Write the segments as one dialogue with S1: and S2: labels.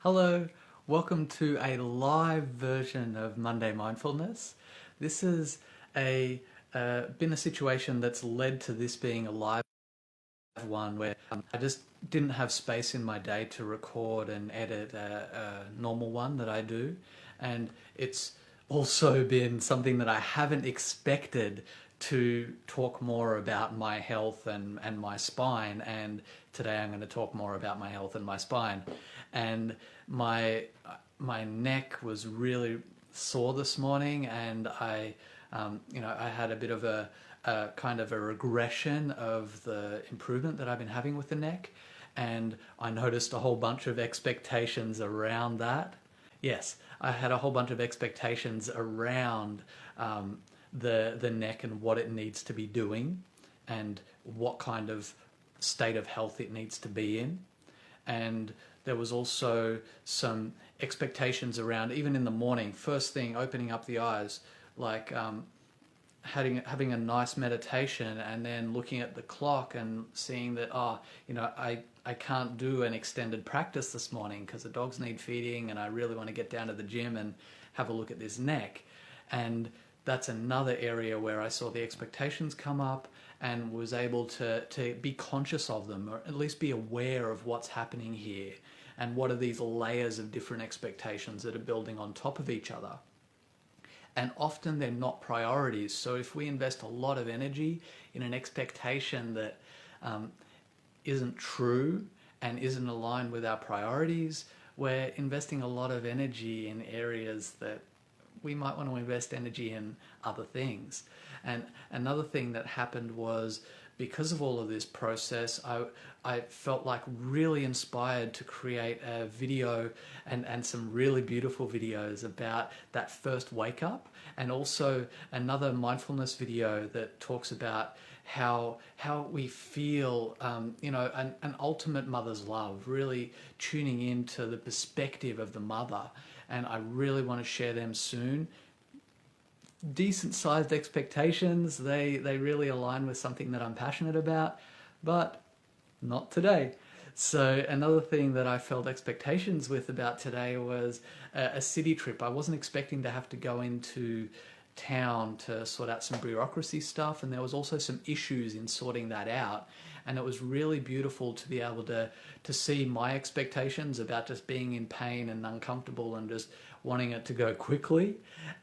S1: Hello, welcome to a live version of Monday Mindfulness. This has been a situation that's led to this being a live one where I just didn't have space in my day to record and edit a normal one that I do. And it's also been something that I haven't expected to talk more about my health and my spine. And today I'm going to talk more about my health and my spine. And my neck was really sore this morning, and I had a bit of a kind of a regression of the improvement that I've been having with the neck, and I noticed a whole bunch of expectations around that. Yes, I had a whole bunch of expectations around the neck and what it needs to be doing and what kind of state of health it needs to be in. And there was also some expectations around, even in the morning, first thing, opening up the eyes, like having a nice meditation and then looking at the clock and seeing that, I can't do an extended practice this morning because the dogs need feeding and I really want to get down to the gym and have a look at this neck. And that's another area where I saw the expectations come up and was able to be conscious of them, or at least be aware of what's happening here and what are these layers of different expectations that are building on top of each other. And often they're not priorities. So if we invest a lot of energy in an expectation that isn't true and isn't aligned with our priorities, we're investing a lot of energy in areas that we might want to invest energy in other things. And another thing that happened was, because of all of this process, I felt like really inspired to create a video and some really beautiful videos about that first wake up, and also another mindfulness video that talks about how we feel, an ultimate mother's love, really tuning into the perspective of the mother. And I really want to share them soon. Decent sized expectations, they really align with something that I'm passionate about, but not today. So another thing that I felt expectations with about today was a city trip. I wasn't expecting to have to go into town to sort out some bureaucracy stuff, and there was also some issues in sorting that out. And it was really beautiful to be able to see my expectations about just being in pain and uncomfortable and just wanting it to go quickly,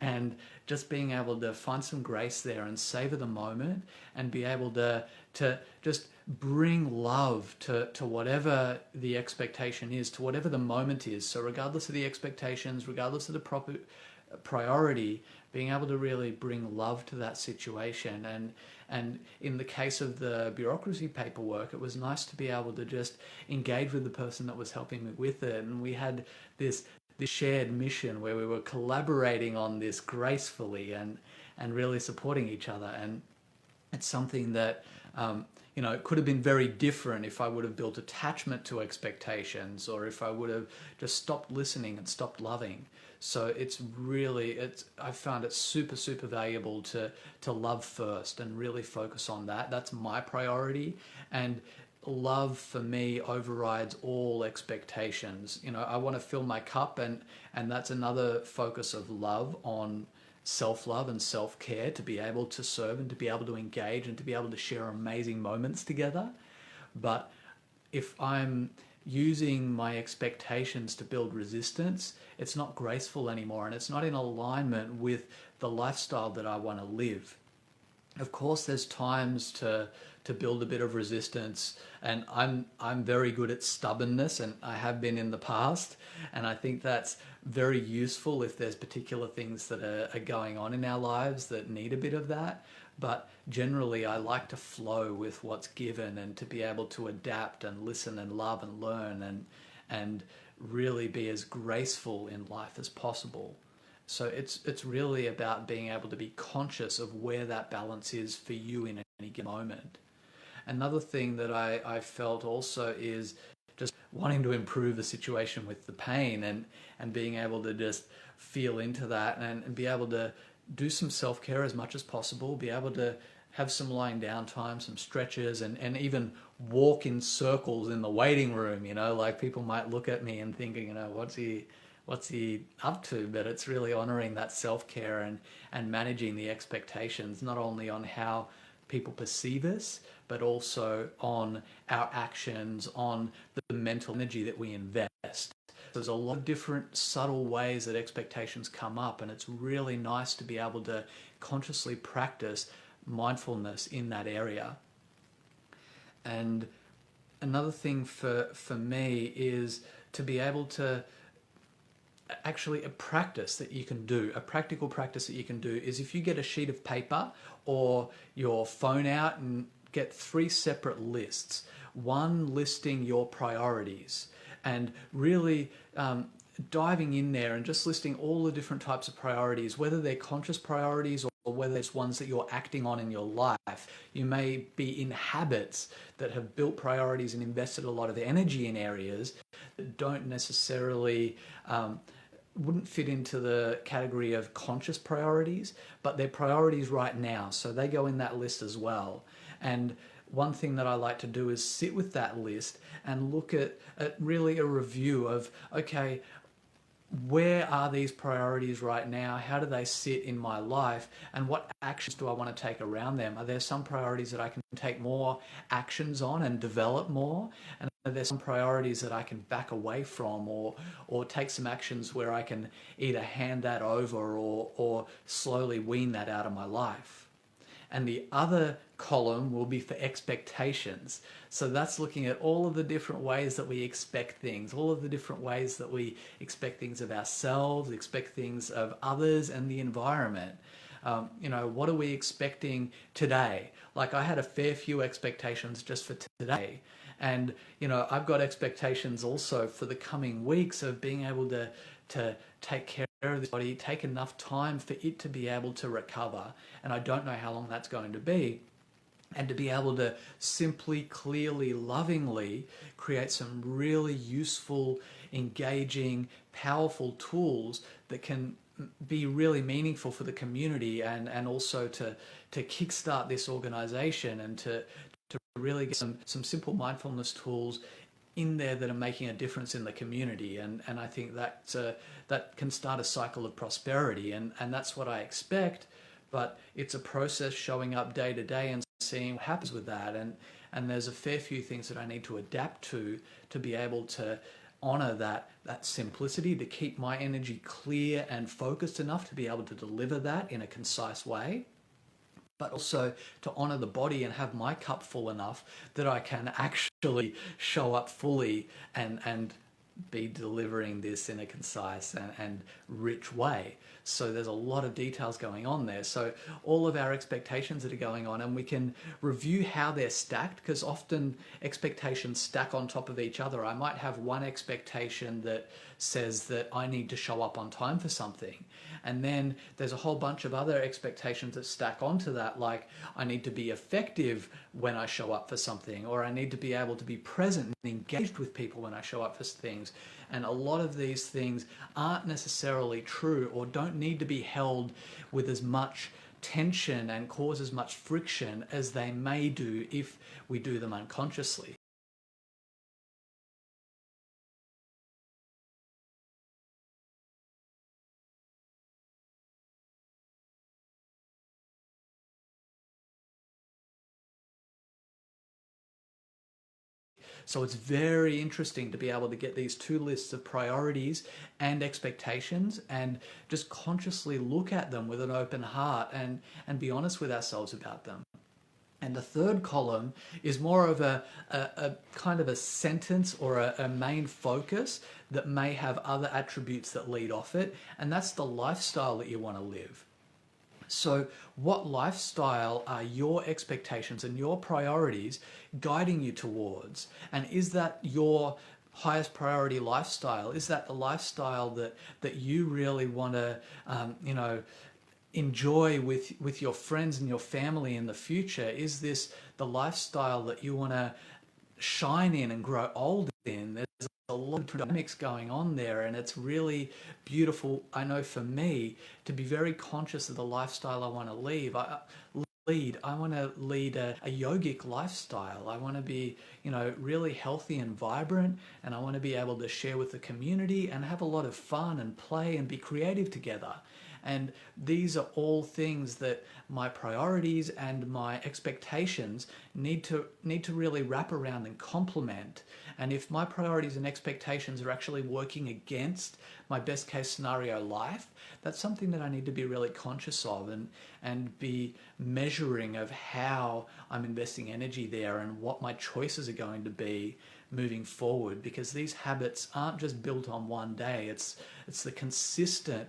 S1: and just being able to find some grace there and savor the moment and be able to just bring love to whatever the expectation is, to whatever the moment is. So regardless of the expectations, regardless of the proper priority, being able to really bring love to that situation. And in the case of the bureaucracy paperwork, it was nice to be able to just engage with the person that was helping me with it. And we had this shared mission where we were collaborating on this gracefully and really supporting each other. And it's something that it could have been very different if I would have built attachment to expectations, or if I would have just stopped listening and stopped loving. So I found it super, super valuable to love first and really focus on that. That's my priority. And love for me overrides all expectations. I want to fill my cup, and that's another focus of love, on self-love and self-care, to be able to serve and to be able to engage and to be able to share amazing moments together. But if I'm using my expectations to build resistance, it's not graceful anymore, and it's not in alignment with the lifestyle that I want to live. Of course, there's times to build a bit of resistance, and I'm very good at stubbornness, and I have been in the past, and I think that's very useful if there's particular things that are going on in our lives that need a bit of that. But generally, I like to flow with what's given and to be able to adapt and listen and love and learn and really be as graceful in life as possible. So it's really about being able to be conscious of where that balance is for you in any given moment. Another thing that I felt also is just wanting to improve the situation with the pain, and being able to just feel into that and be able to do some self-care as much as possible, be able to have some lying down time, some stretches, and even walk in circles in the waiting room. Like people might look at me and thinking, what's he up to? But it's really honoring that self-care and managing the expectations, not only on how people perceive us, but also on our actions, on the mental energy that we invest. There's a lot of different subtle ways that expectations come up, and it's really nice to be able to consciously practice mindfulness in that area. And another thing for me is to be able to actually, a practice that you can do, a practical practice that you can do, is if you get a sheet of paper or your phone out and get 3 separate lists. One listing your priorities, and really diving in there and just listing all the different types of priorities, whether they're conscious priorities or whether it's ones that you're acting on in your life. You may be in habits that have built priorities and invested a lot of energy in areas that don't necessarily wouldn't fit into the category of conscious priorities, but they're priorities right now, so they go in that list as well. And one thing that I like to do is sit with that list and look at really a review of, okay, where are these priorities right now? How do they sit in my life? And what actions do I want to take around them? Are there some priorities that I can take more actions on and develop more? And are there some priorities that I can back away from or take some actions where I can either hand that over or slowly wean that out of my life? And the other column will be for expectations. So that's looking at all of the different ways that we expect things, all of the different ways that we expect things of ourselves, expect things of others and the environment. What are we expecting today? Like, I had a fair few expectations just for today. And, I've got expectations also for the coming weeks of being able to take care of this body, take enough time for it to be able to recover. And I don't know how long that's going to be. And to be able to simply, clearly, lovingly create some really useful, engaging, powerful tools that can be really meaningful for the community and also to kickstart this organization and to really get some simple mindfulness tools in there that are making a difference in the community. And I think that can start a cycle of prosperity. And that's what I expect. But it's a process showing up day to day and seeing what happens with that. And there's a fair few things that I need to adapt to be able to honor that simplicity, to keep my energy clear and focused enough to be able to deliver that in a concise way, but also to honor the body and have my cup full enough that I can actually show up fully and be delivering this in a concise and rich way. So there's a lot of details going on there. So all of our expectations that are going on, and we can review how they're stacked, because often expectations stack on top of each other. I might have one expectation that says that I need to show up on time for something. And then there's a whole bunch of other expectations that stack onto that, like I need to be effective when I show up for something, or I need to be able to be present and engaged with people when I show up for things. And a lot of these things aren't necessarily true or don't need to be held with as much tension and cause as much friction as they may do if we do them unconsciously. So it's very interesting to be able to get these 2 lists of priorities and expectations and just consciously look at them with an open heart and be honest with ourselves about them. And the third column is more of a kind of a sentence or a main focus that may have other attributes that lead off it, and that's the lifestyle that you want to live. So what lifestyle are your expectations and your priorities guiding you towards? And is that your highest priority lifestyle? Is that the lifestyle that you really want to, enjoy with your friends and your family in the future? Is this the lifestyle that you want to shine in and grow old in? There's a lot of dynamics going on there, and it's really beautiful, I know, for me, to be very conscious of the lifestyle I want to live. I want to lead a yogic lifestyle. I want to be, really healthy and vibrant, and I want to be able to share with the community and have a lot of fun and play and be creative together. And these are all things that my priorities and my expectations need to really wrap around and complement. And if my priorities and expectations are actually working against my best case scenario life, that's something that I need to be really conscious of and be measuring of how I'm investing energy there and what my choices are going to be moving forward, because these habits aren't just built on one day. It's the consistent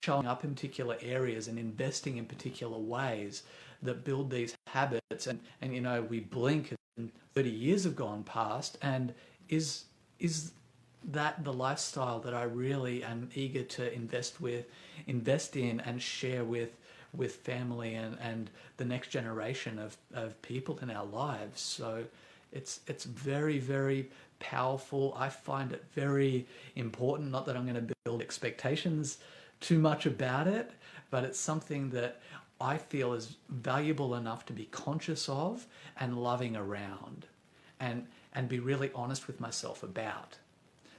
S1: showing up in particular areas and investing in particular ways that build these habits. And we blink and 30 years have gone past, and is that the lifestyle that I really am eager to invest in and share with family and the next generation of people in our lives. So it's very, very powerful. I find it very important, not that I'm going to build expectations too much about it, but it's something that I feel is valuable enough to be conscious of and loving around and be really honest with myself about.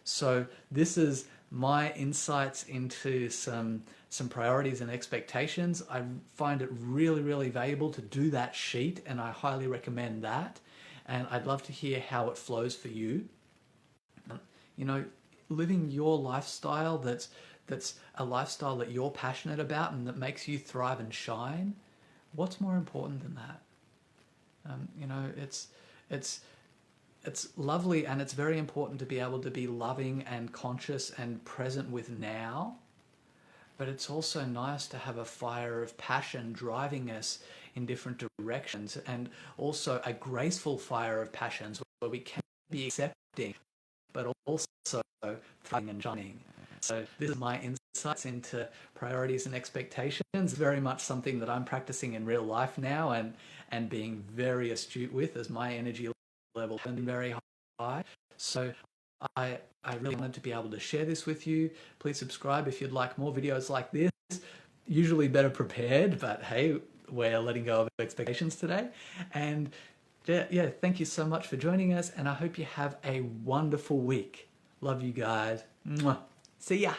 S1: So this is my insights into some priorities and expectations. I find it really, really valuable to do that sheet, and I highly recommend that. And I'd love to hear how it flows for you. Living your lifestyle that's a lifestyle that you're passionate about and that makes you thrive and shine. What's more important than that? It's lovely, and it's very important to be able to be loving and conscious and present with now. But it's also nice to have a fire of passion driving us in different directions, and also a graceful fire of passions where we can be accepting, but also thriving and shining. So this is my insights into priorities and expectations. Very much something that I'm practicing in real life now and being very astute with as my energy level is very high. So I really wanted to be able to share this with you. Please subscribe if you'd like more videos like this. Usually better prepared, but hey, we're letting go of expectations today. And yeah, thank you so much for joining us, and I hope you have a wonderful week. Love you guys. Mwah. See ya.